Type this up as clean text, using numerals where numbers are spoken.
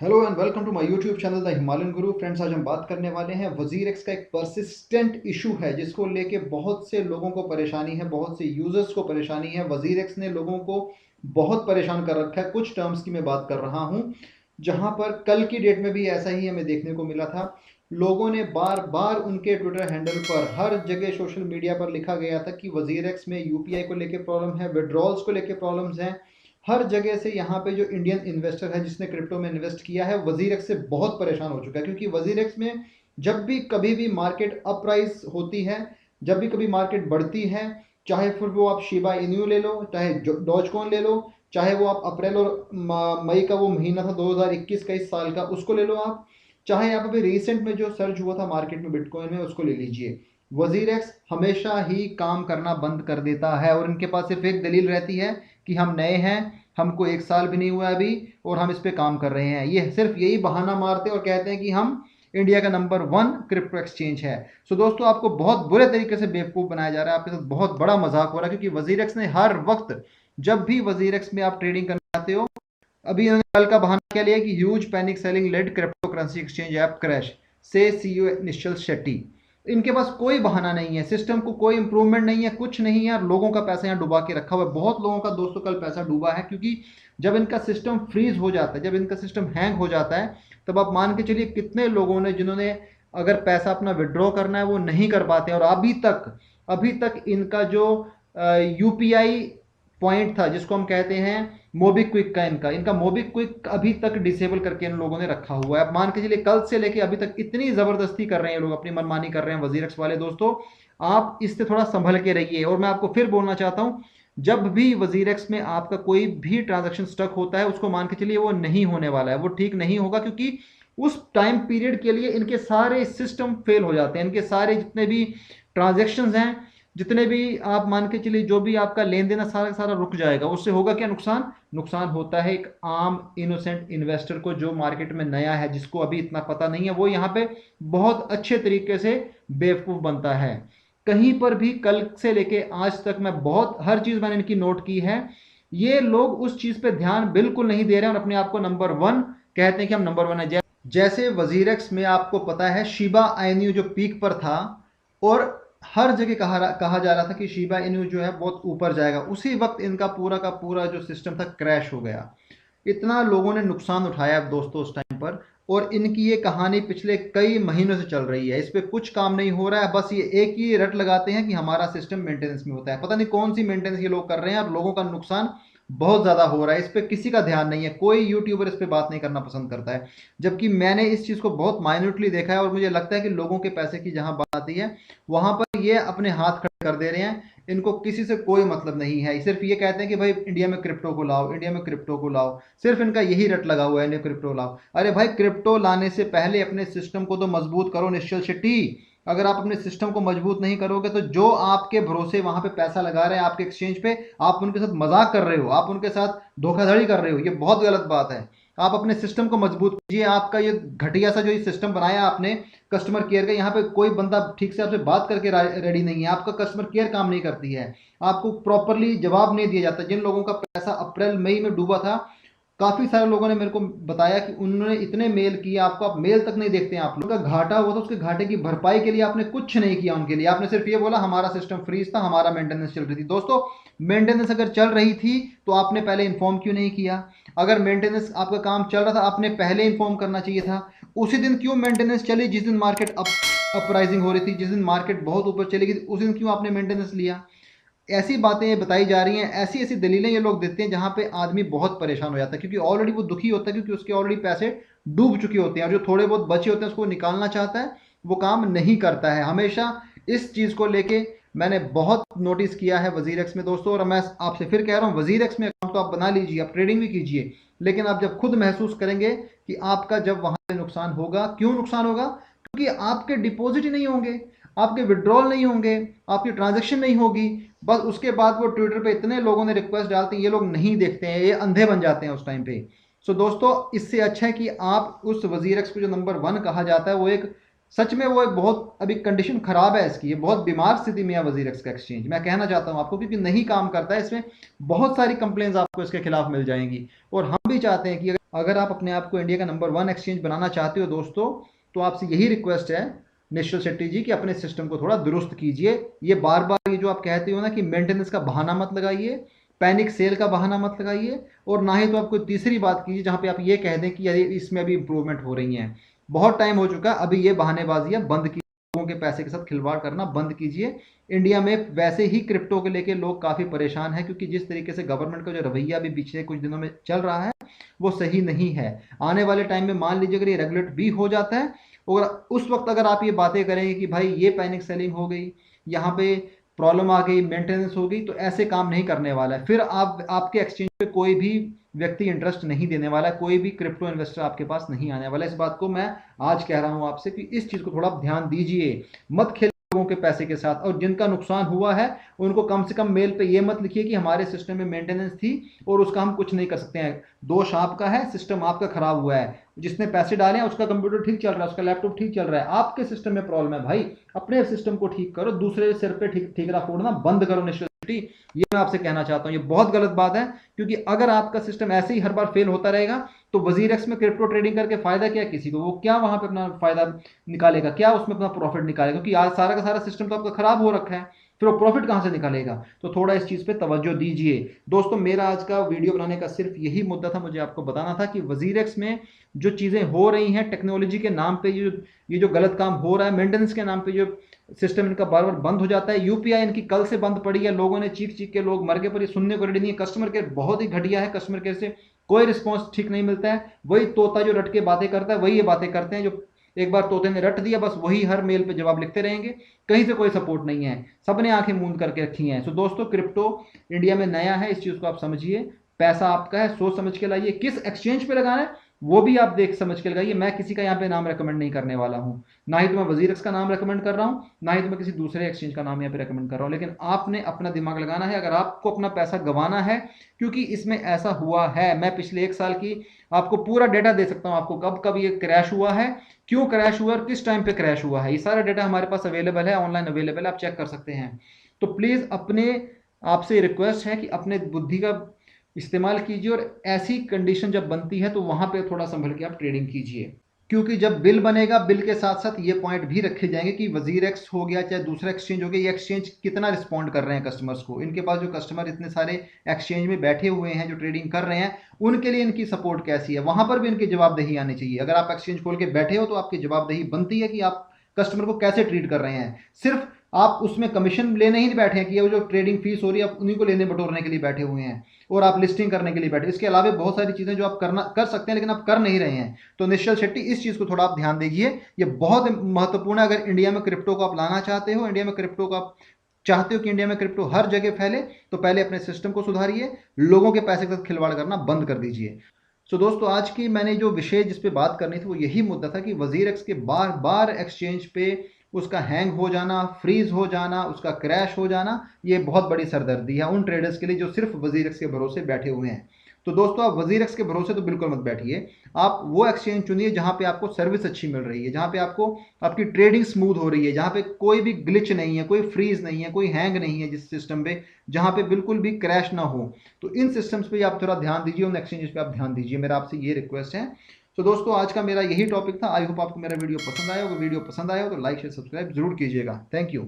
Hello and welcome to my YouTube channel the Himalayan Guru. Friends, आज हम बात करने वाले हैं वजीरेक्स का एक परसिस्टेंट इशू है जिसको लेके बहुत से लोगों को परेशानी है, बहुत से यूजर्स को परेशानी है। वजीरेक्स ने लोगों को बहुत परेशान कर रखा है। कुछ टर्म्स की मैं बात कर रहा हूं जहां पर कल की डेट में भी ऐसा ही हमें देखने को मिला था। लोगों ने बार बार उनके ट्विटर हैंडल पर, हर जगह सोशल मीडिया पर लिखा गया था कि वजीरेक्स में यूपीआई को लेकर प्रॉब्लम है, विड्रॉल्स को लेकर प्रॉब्लम्स हैं। हर जगह से यहाँ पे जो इंडियन इन्वेस्टर है जिसने क्रिप्टो में इन्वेस्ट किया है वजीरेक्स से बहुत परेशान हो चुका है, क्योंकि वजीरेक्स में जब भी कभी भी मार्केट अपराइज होती है, जब भी कभी मार्केट बढ़ती है, चाहे फिर वो आप शिबा इन्यू ले लो, चाहे डॉजकॉइन ले लो, चाहे वो आप अप्रैल और मई का वो महीना था 2021 का, इस साल का, उसको ले लो आप, चाहे आप अभी रिसेंट में जो सर्च हुआ था मार्केट में बिटकॉइन में उसको ले लीजिए। वजीरेक्स हमेशा ही काम करना बंद कर देता है और इनके पास सिर्फ एक दलील रहती है कि हम नए हैं, हमको एक साल भी नहीं हुआ अभी और हम इस पे काम कर रहे हैं। ये सिर्फ यही बहाना मारते हैं और कहते हैं कि हम इंडिया का नंबर 1 क्रिप्टो एक्सचेंज है। सो दोस्तों, आपको बहुत बुरे तरीके से बेवकूफ़ बनाया जा रहा है, आपके साथ बहुत बड़ा मजाक हो रहा है, क्योंकि वजीरेक्स ने हर वक्त, जब भी वजीरेक्स में आप ट्रेडिंग करना चाहते हो, अभी इन्होंने कल का बहाना क्या लिया कि huge panic selling led crypto currency exchange app crash से सीईओ निश्चल शेट्टी। इनके पास कोई बहाना नहीं है, सिस्टम को कोई इंप्रूवमेंट नहीं है, कुछ नहीं है, और लोगों का पैसा यहाँ डुबा के रखा हुआ है। बहुत लोगों का दोस्तों कल पैसा डूबा है, क्योंकि जब इनका सिस्टम फ्रीज हो जाता है, जब इनका सिस्टम हैंग हो जाता है, तब आप मान के चलिए कितने लोगों ने, जिन्होंने अगर पैसा अपना विड्रॉ करना है वो नहीं कर पाते, और अभी तक इनका जो यूपीआई पॉइंट था जिसको हम कहते हैं मोबिक्विक का, इनका मोबिक्विक अभी तक डिसेबल करके इन लोगों ने रखा हुआ है। अब मान के चलिए कल से लेके अभी तक इतनी जबरदस्ती कर रहे हैं लोग, अपनी मनमानी कर रहे हैं वजीरेक्स वाले। दोस्तों, आप इससे थोड़ा संभल के रहिए। और मैं आपको फिर बोलना चाहता हूं, जब भी वजीरेक्स में आपका कोई भी ट्रांजैक्शन स्टक होता है, उसको मान के चलिए वो नहीं होने वाला है, वो ठीक नहीं होगा, क्योंकि उस टाइम पीरियड के लिए इनके सारे सिस्टम फेल हो जाते हैं। इनके सारे जितने भी ट्रांजेक्शन हैं, जितने भी आप मान के चलिए, जो भी आपका लेन देन सारा का सारा रुक जाएगा। उससे होगा क्या नुकसान? नुकसान होता है एक आम इनोसेंट इन्वेस्टर को, जो मार्केट में नया है, जिसको अभी इतना पता नहीं है, वो यहाँ पे बहुत अच्छे तरीके से बेवकूफ़ बनता है। कहीं पर भी कल से लेके आज तक मैं बहुत, हर चीज़ मैंने इनकी नोट की है, ये लोग उस चीज़ पे ध्यान बिल्कुल नहीं दे रहे हैं और अपने आप को नंबर 1 कहते हैं कि हम नंबर 1 है। जैसे वजीरेक्स में आपको पता है शिबा आईन्यू जो पीक पर था, और हर जगह कहा जा रहा था कि शिबा इनू जो है बहुत ऊपर जाएगा, उसी वक्त इनका पूरा का पूरा जो सिस्टम था क्रैश हो गया। इतना लोगों ने नुकसान उठाया दोस्तों उस टाइम पर, और इनकी ये कहानी पिछले कई महीनों से चल रही है। इस पे कुछ काम नहीं हो रहा है, बस ये एक ही रट लगाते हैं कि हमारा सिस्टम मेंटेनेंस में होता है। पता नहीं कौन सी मेंटेनेंस ये लोग कर रहे हैं, और लोगों का नुकसान बहुत ज़्यादा हो रहा है। इस पे किसी का ध्यान नहीं है, कोई यूट्यूबर इस पे बात नहीं करना पसंद करता है, जबकि मैंने इस चीज़ को बहुत माइन्यूटली देखा है, और मुझे लगता है कि लोगों के पैसे की जहां बात आती है वहां पर ये अपने हाथ खड़े कर दे रहे हैं। इनको किसी से कोई मतलब नहीं है, सिर्फ ये कहते हैं कि भाई इंडिया में क्रिप्टो को लाओ, इंडिया में क्रिप्टो को लाओ, सिर्फ इनका यही रट लगा हुआ है, इंडिया क्रिप्टो लाओ। अरे भाई, क्रिप्टो लाने से पहले अपने सिस्टम को तो मजबूत करो निश्चल शेट्टी। अगर आप अपने सिस्टम को मजबूत नहीं करोगे तो जो आपके भरोसे वहां पे पैसा लगा रहे हैं आपके एक्सचेंज पे, आप उनके साथ मजाक कर रहे हो, आप उनके साथ धोखाधड़ी कर रहे हो, ये बहुत गलत बात है। आप अपने सिस्टम को मजबूत कीजिए। आपका ये घटिया सा जो ये सिस्टम बनाया आपने कस्टमर केयर का, यहाँ पे कोई बंदा ठीक से आपसे बात करके रेडी नहीं है, आपका कस्टमर केयर काम नहीं करती है, आपको प्रॉपरली जवाब नहीं दिया जाता। जिन लोगों का पैसा अप्रैल मई में डूबा था, काफी सारे लोगों ने मेरे को बताया कि उन्होंने इतने मेल किए आपको, आप मेल तक नहीं देखते हैं। आप लोग का घाटा हुआ था, उसके घाटे की भरपाई के लिए आपने कुछ नहीं किया उनके लिए। आपने सिर्फ ये बोला हमारा सिस्टम फ्रीज था, हमारा मेंटेनेंस चल रही थी। दोस्तों, मेंटेनेंस अगर चल रही थी तो आपने पहले इन्फॉर्म क्यों नहीं किया? अगर मेंटेनेंस आपका काम चल रहा था, आपने पहले इन्फॉर्म करना चाहिए था। उसी दिन क्यों मेंटेनेंस चली जिस दिन मार्केट अपराइजिंग हो रही थी, जिस दिन मार्केट बहुत ऊपर चली गई, उस दिन क्यों आपने मेंटेनेंस लिया? ऐसी बातें बताई जा रही हैं, ऐसी ऐसी दलीलें ये लोग देते हैं जहां पे आदमी बहुत परेशान हो जाता है, क्योंकि ऑलरेडी वो दुखी होता है, क्योंकि उसके ऑलरेडी पैसे डूब चुके होते हैं, और जो थोड़े बहुत बचे होते हैं उसको निकालना चाहता है, वो काम नहीं करता है। हमेशा इस चीज़ को लेके मैंने बहुत नोटिस किया है वजीरेक्स में दोस्तों, और मैं आपसे फिर कह रहा हूँ, वजीरेक्स में अकाउंट तो आप बना लीजिए, आप ट्रेडिंग भी कीजिए, लेकिन आप जब खुद महसूस करेंगे कि आपका जब वहां पे नुकसान होगा, क्यों नुकसान होगा? क्योंकि आपके डिपॉजिट ही नहीं होंगे, आपके विड्रॉल नहीं होंगे, आपकी ट्रांजेक्शन नहीं होगी। बस उसके बाद वो ट्विटर पे इतने लोगों ने रिक्वेस्ट डालती हैं, ये लोग नहीं देखते हैं, ये अंधे बन जाते हैं उस टाइम पे। सो दोस्तों, इससे अच्छा है कि आप उस वजीरेक्स को जो नंबर 1 कहा जाता है, वो एक, सच में वो एक बहुत अभी कंडीशन खराब है इसकी, ये बहुत बीमार स्थिति में है वजीरेक्स का एक्सचेंज, मैं कहना चाहता हूँ आपको, क्योंकि नहीं काम करता है। इसमें बहुत सारी कंप्लेंट्स आपको इसके खिलाफ मिल जाएंगी, और हम भी चाहते हैं कि अगर अगर आप अपने आप को इंडिया का नंबर 1 एक्सचेंज बनाना चाहते हो दोस्तों, तो आपसे यही रिक्वेस्ट है निश्चल शेट्टी जी कि अपने सिस्टम को थोड़ा दुरुस्त कीजिए। ये बार बार ये जो आप कहते हो ना कि मेंटेनेंस का बहाना मत लगाइए, पैनिक सेल का बहाना मत लगाइए, और ना ही तो आप कोई तीसरी बात कीजिए जहां पे आप ये कह दें कि यदि इसमें अभी इंप्रूवमेंट हो रही है। बहुत टाइम हो चुका, अभी ये बहानेबाजियां बंद की, लोगों के पैसे के साथ खिलवाड़ करना बंद कीजिए। इंडिया में वैसे ही क्रिप्टो को लेके लोग काफी परेशान हैं, क्योंकि जिस तरीके से गवर्नमेंट का जो रवैया अभी पिछले कुछ दिनों में चल रहा है वो सही नहीं है। आने वाले टाइम में मान लीजिए अगर ये रेगुलेट भी हो जाता है, और उस वक्त अगर आप ये बातें करेंगे कि भाई ये पैनिक सेलिंग हो गई, यहाँ पे प्रॉब्लम आ गई, मेंटेनेंस हो गई, तो ऐसे काम नहीं करने वाला है। फिर आप आपके एक्सचेंज पे कोई भी व्यक्ति इंटरेस्ट नहीं देने वाला, कोई भी क्रिप्टो इन्वेस्टर आपके पास नहीं आने वाला। इस बात को मैं आज कह रहा हूं आपसे कि इस चीज को थोड़ा ध्यान दीजिए, मत खेल लोगों के पैसे के साथ। और जिनका नुकसान हुआ है उनको कम से कम मेल पे ये मत लिखिए कि हमारे सिस्टम में मेंटेनेंस थी और उसका हम कुछ नहीं कर सकते हैं। दोष आपका है, सिस्टम आपका खराब हुआ है। जिसने पैसे डाले हैं उसका कंप्यूटर ठीक चल रहा है, उसका लैपटॉप ठीक चल रहा है, आपके सिस्टम में प्रॉब्लम है। भाई अपने सिस्टम को ठीक करो, दूसरे सिर पे ठीकरा फोड़ना बंद करो। निश्चित ये मैं आपसे कहना चाहता हूं, ये बहुत गलत बात है, क्योंकि अगर आपका सिस्टम ऐसे ही हर बार फेल होता रहेगा तो वजीर एक्स में क्रिप्टो ट्रेडिंग करके फायदा क्या किसी को? वो क्या वहां पे अपना फायदा निकालेगा, क्या उसमें अपना प्रॉफिट निकालेगा? क्योंकि आज सारा का सारा सिस्टम तो आपका खराब हो रखा है, फिर वो प्रॉफिट कहां से निकालेगा? तो थोड़ा इस चीज पे तवज्जो दीजिए दोस्तों। मेरा आज का वीडियो बनाने का सिर्फ यही मुद्दा था, मुझे आपको बताना था कि वजीर एक्स में जो चीजें हो रही हैं टेक्नोलॉजी के नाम पे, ये जो गलत काम हो रहा है, मेंटेनेंस के नाम पे जो सिस्टम इनका बार बार बंद हो जाता है। यूपीआई इनकी कल से बंद पड़ी है, लोगों ने चीख चीख के लोग मर गए, पर ये सुनने को रेडी नहीं है। कस्टमर केयर बहुत ही घटिया है, कस्टमर केयर से कोई रिस्पॉन्स ठीक नहीं मिलता है। वही तोता जो रट के बातें करता है वही ये बातें करते हैं, जो एक बार तोते ने रट दिया बस वही हर मेल पे जवाब लिखते रहेंगे। कहीं से कोई सपोर्ट नहीं है, सबने आंखें मूंद करके रखी हैं। सो दोस्तों, क्रिप्टो इंडिया में नया है, इस चीज को आप समझिए। पैसा आपका है, सोच समझ के लाइए। किस एक्सचेंज पे लगाना है वो भी आप देख समझ के लगाइए। मैं किसी का यहाँ पे नाम रेकमेंड नहीं करने वाला हूँ, ना ही तो मैं वजीर एक्स का नाम रेकमेंड कर रहा हूँ, ना ही तो मैं किसी दूसरे एक्सचेंज का नाम यहाँ पे रेकमेंड कर रहा हूँ। लेकिन आपने अपना दिमाग लगाना है अगर आपको अपना पैसा गंवाना है, क्योंकि इसमें ऐसा हुआ है। मैं पिछले 1 साल की आपको पूरा डेटा दे सकता हूँ, आपको कब कब ये क्रैश हुआ है, क्यों क्रैश हुआ और किस टाइम पे क्रैश हुआ है। ये सारा डेटा हमारे पास अवेलेबल है, ऑनलाइन अवेलेबल है, आप चेक कर सकते हैं। तो प्लीज अपने आपसे रिक्वेस्ट है कि अपने बुद्धि का इस्तेमाल कीजिए, और ऐसी कंडीशन जब बनती है तो वहां पे थोड़ा संभल के आप ट्रेडिंग कीजिए। क्योंकि जब बिल बनेगा, बिल के साथ साथ ये पॉइंट भी रखे जाएंगे कि वजीर एक्स हो गया चाहे दूसरा एक्सचेंज हो गया, ये एक्सचेंज कितना रिस्पॉन्ड कर रहे हैं कस्टमर्स को। इनके पास जो कस्टमर इतने सारे एक्सचेंज में बैठे हुए हैं जो ट्रेडिंग कर रहे हैं, उनके लिए इनकी सपोर्ट कैसी है, वहां पर भी इनकी जवाबदेही आनी चाहिए। अगर आप एक्सचेंज खोल के बैठे हो तो आपकी जवाबदेही बनती है कि आप कस्टमर को कैसे ट्रीट कर रहे हैं। सिर्फ आप उसमें कमीशन लेने ही नहीं बैठे हैं कि वो जो ट्रेडिंग फीस हो रही है आप उन्हीं को लेने बटोरने के लिए बैठे हुए हैं, और आप लिस्टिंग करने के लिए बैठे। इसके अलावा बहुत सारी चीजें जो आप कर सकते हैं लेकिन आप कर नहीं रहे हैं। तो निश्चल शेट्टी, इस चीज को थोड़ा आप ध्यान दीजिए, ये बहुत महत्वपूर्ण है। अगर इंडिया में क्रिप्टो को आप लाना चाहते हो, इंडिया में क्रिप्टो को आप चाहते हो कि इंडिया में क्रिप्टो हर जगह फैले, तो पहले अपने सिस्टम को सुधारिए, लोगों के पैसे के साथ खिलवाड़ करना बंद कर दीजिए। सो दोस्तों, आज की मैंने जो विषय जिस पे बात करनी थी वो यही मुद्दा था कि वजीर एक्स के बार बार एक्सचेंज पे उसका हैंग हो जाना, फ्रीज हो जाना, उसका क्रैश हो जाना, ये बहुत बड़ी सरदर्दी है उन ट्रेडर्स के लिए जो सिर्फ वजीर एक्स के भरोसे बैठे हुए हैं। तो दोस्तों, आप वजीर एक्स के भरोसे तो बिल्कुल मत बैठिए। आप वो एक्सचेंज चुनिए जहां पे आपको सर्विस अच्छी मिल रही है, जहां पे आपको आपकी ट्रेडिंग स्मूथ हो रही है, जहां पे कोई भी ग्लिच नहीं है, कोई फ्रीज नहीं है, कोई हैंग नहीं है जिस सिस्टम पे, जहां पे बिल्कुल भी क्रैश ना हो। तो इन सिस्टम्स पे आप थोड़ा ध्यान दीजिए, उन एक्सचेंजेस पे आप ध्यान दीजिए, मेरा आपसे ये रिक्वेस्ट है। तो दोस्तों, आज का मेरा यही टॉपिक था। आई होप आपको मेरा वीडियो पसंद आया होगा। वीडियो पसंद आया हो तो लाइक शेयर सब्सक्राइब जरूर कीजिएगा। Thank you.